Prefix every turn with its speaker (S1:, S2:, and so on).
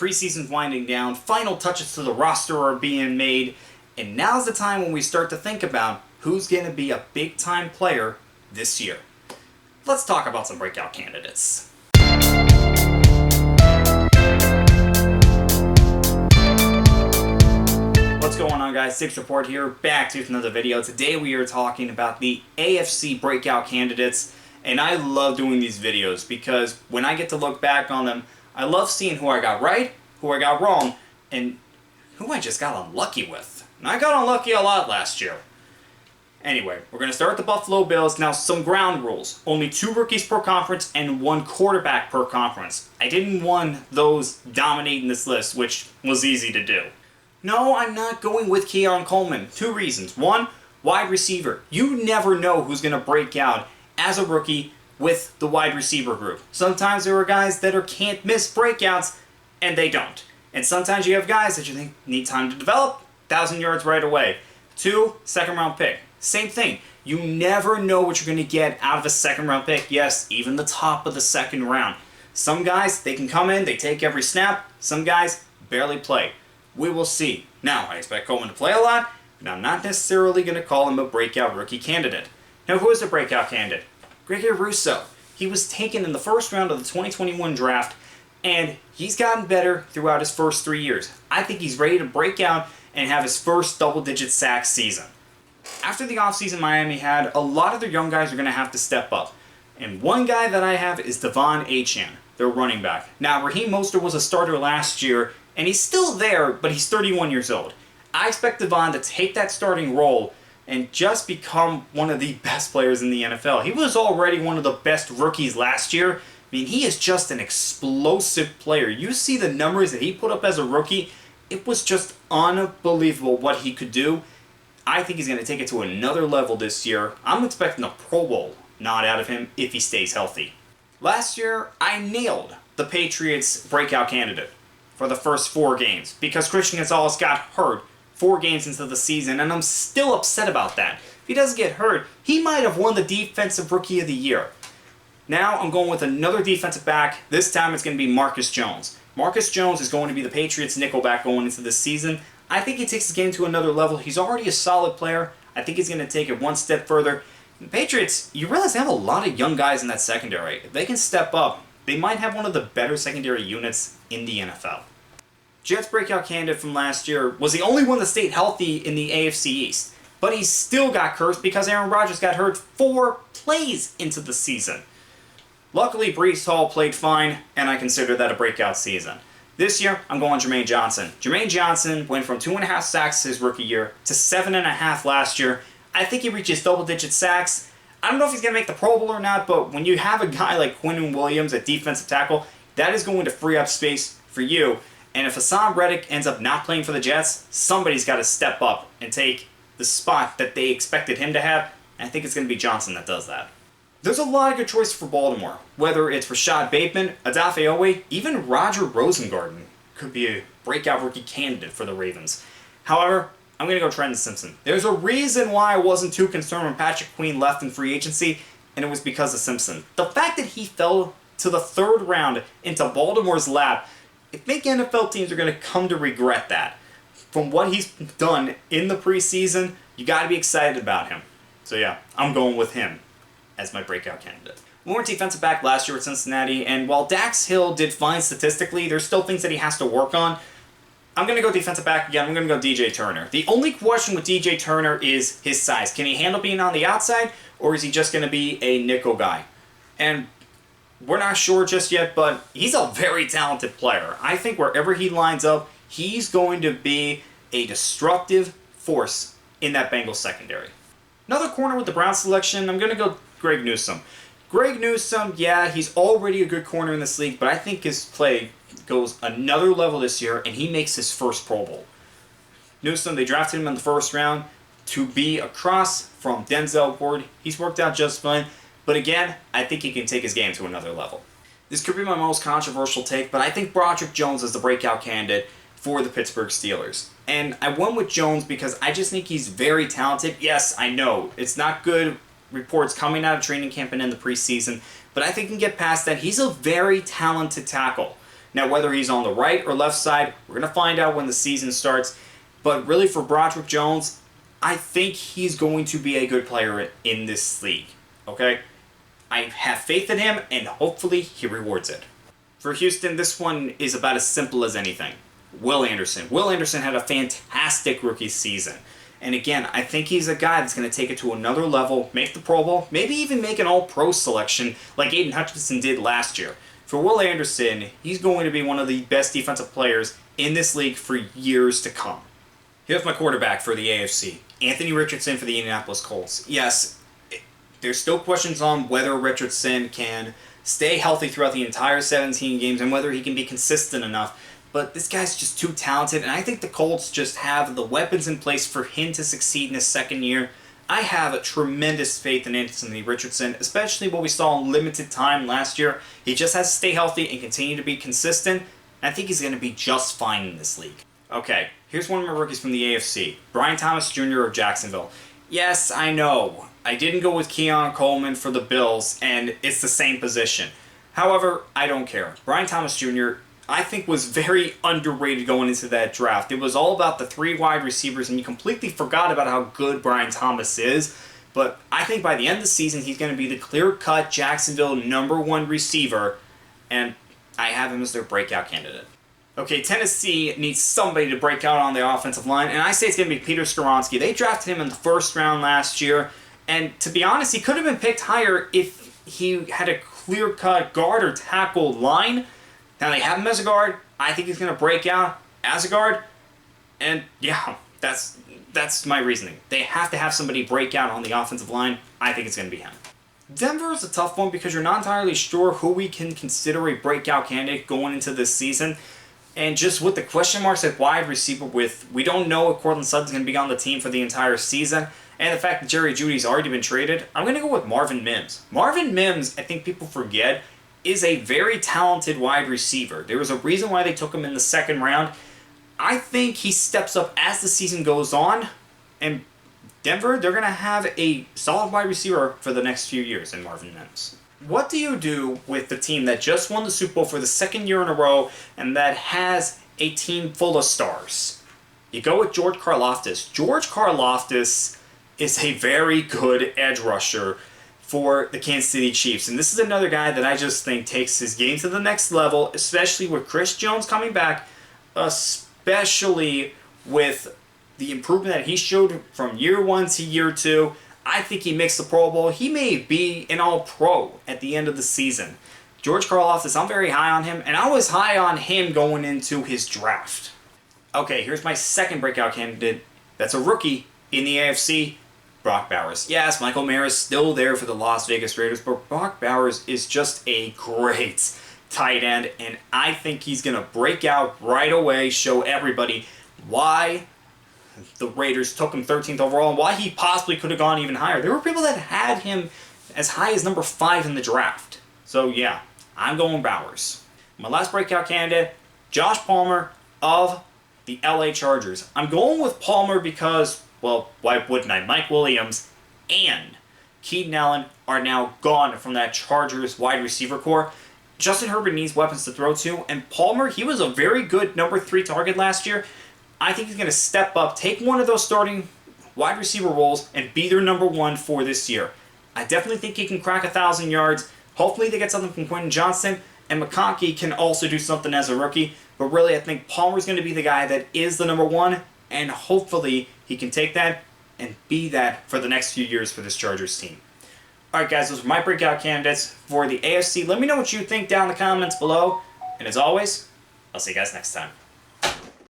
S1: Preseason's winding down, final touches to the roster are being made, and now's the time when we start to think about who's going to be a big-time player this year. Let's talk about some breakout candidates. What's going on, guys? Six Report here, back to another video. Today we are talking about the AFC Breakout Candidates, and I love doing these videos because when I get to look back on them, I love seeing who I got right, who I got wrong, and who I just got unlucky with. And I got unlucky a lot last year. Anyway, we're going to start with the Buffalo Bills. Now, some ground rules. Only 2 rookies per conference and 1 quarterback per conference. I didn't want those dominating this list, which was easy to do. No, I'm not going with Keon Coleman. 2 reasons. 1, wide receiver. You never know who's going to break out as a rookie with the wide receiver group. Sometimes there are guys that can't miss breakouts, and they don't. And sometimes you have guys that you think need time to develop, 1,000 yards right away. 2, second round pick. Same thing. You never know what you're going to get out of a second round pick. Yes, even the top of the second round. Some guys, they can come in, they take every snap. Some guys barely play. We will see. Now, I expect Coleman to play a lot, but I'm not necessarily going to call him a breakout rookie candidate. Now, who is a breakout candidate? Gregory Rousseau. He was taken in the first round of the 2021 draft, and he's gotten better throughout his first 3 years. I think he's ready to break out and have his first double-digit sack season. After the offseason Miami had, a lot of their young guys are going to have to step up. And one guy that I have is Devon Achane, their running back. Now, Raheem Mostert was a starter last year, and he's still there, but he's 31 years old. I expect Devon to take that starting role and just become one of the best players in the NFL. He was already one of the best rookies last year. I mean, he is just an explosive player. You see the numbers that he put up as a rookie, it was just unbelievable what he could do. I think he's going to take it to another level this year. I'm expecting a Pro Bowl nod out of him if he stays healthy. Last year, I nailed the Patriots breakout candidate for the first 4 games because Christian Gonzalez got hurt 4 games into the season, and I'm still upset about that. If he doesn't get hurt, he might have won the Defensive Rookie of the Year. Now I'm going with another defensive back. This time it's going to be Marcus Jones. Marcus Jones is going to be the Patriots' nickelback going into this season. I think he takes his game to another level. He's already a solid player. I think he's going to take it one step further. The Patriots, you realize they have a lot of young guys in that secondary. If they can step up, they might have one of the better secondary units in the NFL. Jets breakout candidate from last year was the only one that stayed healthy in the AFC East. But he still got cursed because Aaron Rodgers got hurt 4 plays into the season. Luckily, Breece Hall played fine, and I consider that a breakout season. This year, I'm going Jermaine Johnson. Jermaine Johnson went from 2.5 sacks his rookie year to 7.5 last year. I think he reaches double-digit sacks. I don't know if he's going to make the Pro Bowl or not, but when you have a guy like Quinnen Williams at defensive tackle, that is going to free up space for you. And if Hassan Reddick ends up not playing for the Jets, somebody's got to step up and take the spot that they expected him to have. And I think it's going to be Johnson that does that. There's a lot of good choices for Baltimore, whether it's Rashad Bateman, Odafe Oweh, even Roger Rosengarten could be a breakout rookie candidate for the Ravens. However, I'm going to go Trenton Simpson. There's a reason why I wasn't too concerned when Patrick Queen left in free agency, and it was because of Simpson. The fact that he fell to the 3rd round into Baltimore's lap, I think NFL teams are going to come to regret that. From what he's done in the preseason, you got to be excited about him. So yeah, I'm going with him as my breakout candidate. We were defensive back last year at Cincinnati, and while Dax Hill did fine statistically, there's still things that he has to work on. I'm going to go defensive back again. I'm going to go DJ Turner. The only question with DJ Turner is his size. Can he handle being on the outside, or is he just going to be a nickel guy? And we're not sure just yet, but he's a very talented player. I think wherever he lines up, he's going to be a destructive force in that Bengals secondary. Another corner with the Browns selection, I'm going to go Greg Newsome. Greg Newsome, yeah, he's already a good corner in this league, but I think his play goes another level this year, and he makes his first Pro Bowl. Newsome, they drafted him in the 1st round to be across from Denzel Ward. He's worked out just fine, but again, I think he can take his game to another level. This could be my most controversial take, but I think Broderick Jones is the breakout candidate for the Pittsburgh Steelers. And I went with Jones because I just think he's very talented. Yes, I know, it's not good reports coming out of training camp and in the preseason, but I think he can get past that. He's a very talented tackle. Now, whether he's on the right or left side, we're going to find out when the season starts. But really, for Broderick Jones, I think he's going to be a good player in this league. Okay? I have faith in him, and hopefully he rewards it. For Houston, this one is about as simple as anything. Will Anderson. Will Anderson had a fantastic rookie season. And again, I think he's a guy that's going to take it to another level, make the Pro Bowl, maybe even make an All-Pro selection like Aiden Hutchinson did last year. For Will Anderson, he's going to be one of the best defensive players in this league for years to come. Here's my quarterback for the AFC, Anthony Richardson for the Indianapolis Colts. Yes, there's still questions on whether Richardson can stay healthy throughout the entire 17 games and whether he can be consistent enough. But this guy's just too talented, and I think the Colts just have the weapons in place for him to succeed in his second year. I have a tremendous faith in Anthony Richardson, especially what we saw in limited time last year. He just has to stay healthy and continue to be consistent, and I think he's going to be just fine in this league. Okay, here's one of my rookies from the AFC, Brian Thomas Jr. of Jacksonville. Yes, I know, I didn't go with Keon Coleman for the Bills, and it's the same position. However, I don't care. Brian Thomas Jr., I think, was very underrated going into that draft. It was all about the 3 wide receivers, and you completely forgot about how good Brian Thomas is. But I think by the end of the season, he's going to be the clear-cut Jacksonville #1 receiver, and I have him as their breakout candidate. Okay, Tennessee needs somebody to break out on the offensive line, and I say it's going to be Peter Skoronski. They drafted him in the first round last year, and to be honest, he could have been picked higher if he had a clear-cut guard or tackle line. Now they have him as a guard. I think he's going to break out as a guard. And yeah, that's my reasoning. They have to have somebody break out on the offensive line. I think it's going to be him. Denver is a tough one because you're not entirely sure who we can consider a breakout candidate going into this season. And just with the question marks at wide receiver, we don't know if Cortland Sutton's going to be on the team for the entire season. And the fact that Jerry Jeudy's already been traded, I'm going to go with Marvin Mims. Marvin Mims, I think people forget, is a very talented wide receiver. There was a reason why they took him in the second round. I think he steps up as the season goes on, and Denver, they're going to have a solid wide receiver for the next few years in Marvin Mims. What do you do with the team that just won the Super Bowl for the second year in a row and that has a team full of stars? You go with George Karlaftis. George Karlaftis is a very good edge rusher for the Kansas City Chiefs. And this is another guy that I just think takes his game to the next level, especially with Chris Jones coming back, especially with the improvement that he showed from year 1 to year 2. I think he makes the Pro Bowl. He may be an All-Pro at the end of the season. George Karlaftis, I'm very high on him, and I was high on him going into his draft. Okay, here's my second breakout candidate. That's a rookie in the AFC. Brock Bowers. Yes, Michael Mayer is still there for the Las Vegas Raiders, but Brock Bowers is just a great tight end, and I think he's going to break out right away, show everybody why the Raiders took him 13th overall and why he possibly could have gone even higher. There were people that had him as high as number 5 in the draft. So yeah, I'm going Bowers. My last breakout candidate, Josh Palmer of the LA Chargers. I'm going with Palmer because, well, why wouldn't I? Mike Williams and Keenan Allen are now gone from that Chargers wide receiver core. Justin Herbert needs weapons to throw to, and Palmer, he was a very good number 3 target last year. I think he's going to step up, take one of those starting wide receiver roles, and be their number 1 for this year. I definitely think he can crack 1,000 yards. Hopefully they get something from Quentin Johnston, and McConkey can also do something as a rookie. But really, I think Palmer's going to be the guy that is the number 1, and hopefully he can take that and be that for the next few years for this Chargers team. Alright guys, those are my breakout candidates for the AFC. Let me know what you think down in the comments below. And as always, I'll see you guys next time.